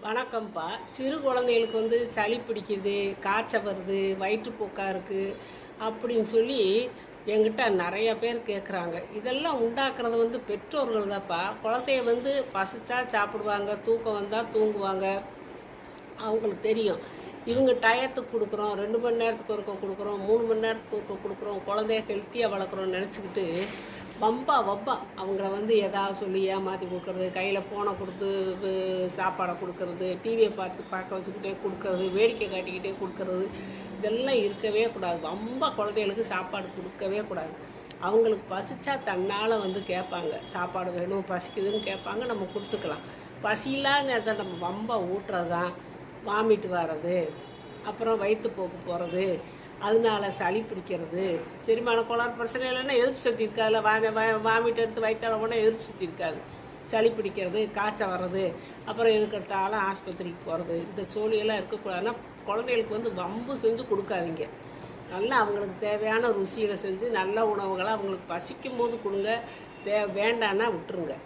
வணக்கம்ப்பா. சிறு குழந்தைகளுக்கு சளி பிடிக்குது, காய்ச்சல் வருது, வயிற்றுப்போக்காக இருக்குது அப்படின்னு சொல்லி என்கிட்ட நிறைய பேர் கேட்குறாங்க. இதெல்லாம் உண்டாக்குறது பெற்றோர்கள் தான்ப்பா. குழந்தைய பசிச்சா சாப்பிடுவாங்க, தூக்கம் வந்தால் தூங்குவாங்க, அவங்களுக்கு தெரியும். இவங்க டயத்துக்கு கொடுக்குறோம், 2 மணி நேரத்துக்கு ஒருக்க கொடுக்குறோம், 3 மணி நேரத்துக்கு ஒருக்க கொடுக்குறோம், குழந்தைய ஹெல்த்தியாக வளர்க்குறோன்னு நினச்சிக்கிட்டு வம்பா அவங்கள ஏதாவது சொல்லி ஏமாற்றி கொடுக்குறது, கையில் ஃபோனை கொடுத்து சாப்பாடை கொடுக்கறது, டிவியை பார்க்க வச்சுக்கிட்டே கொடுக்கறது, வேடிக்கை காட்டிக்கிட்டே கொடுக்கறது, இதெல்லாம் இருக்கவே கூடாது. குழந்தைகளுக்கு சாப்பாடு கொடுக்கவே கூடாது. அவங்களுக்கு பசிச்சா தன்னால் கேட்பாங்க, சாப்பாடு வேணும், பசிக்குதுன்னு கேட்பாங்க, நம்ம கொடுத்துக்கலாம். பசி இல்லாத நேரத்தில் நம்ம ஊட்டுறது தான் வாமிட்டு வர்றது, அப்புறம் வயிற்றுப்போக்கு போகிறது, அதனால சளி பிடிக்கிறது, செரிமான கோளாறு பிரச்சனை இல்லைன்னா எதிர்ப்பு சக்தி இருக்காதுல்ல. வாமிட்டு எடுத்து வயிற்றால போனால் எதிர்ப்பு சக்தி இருக்காது. சளி பிடிக்கிறது, காய்ச்சல் வர்றது, அப்புறம் இருக்கிறதால ஆஸ்பத்திரிக்கு போகிறது, இந்த சோழியெல்லாம் இருக்கக்கூடாதுன்னா குழந்தைகளுக்கு வம்பு செஞ்சு கொடுக்காதீங்க. நல்லா அவங்களுக்கு தேவையான ருசிகளை செஞ்சு நல்ல உணவுகளை அவங்களுக்கு பசிக்கும் போது கொடுங்க. வேண்டான்னா விட்டுருங்க.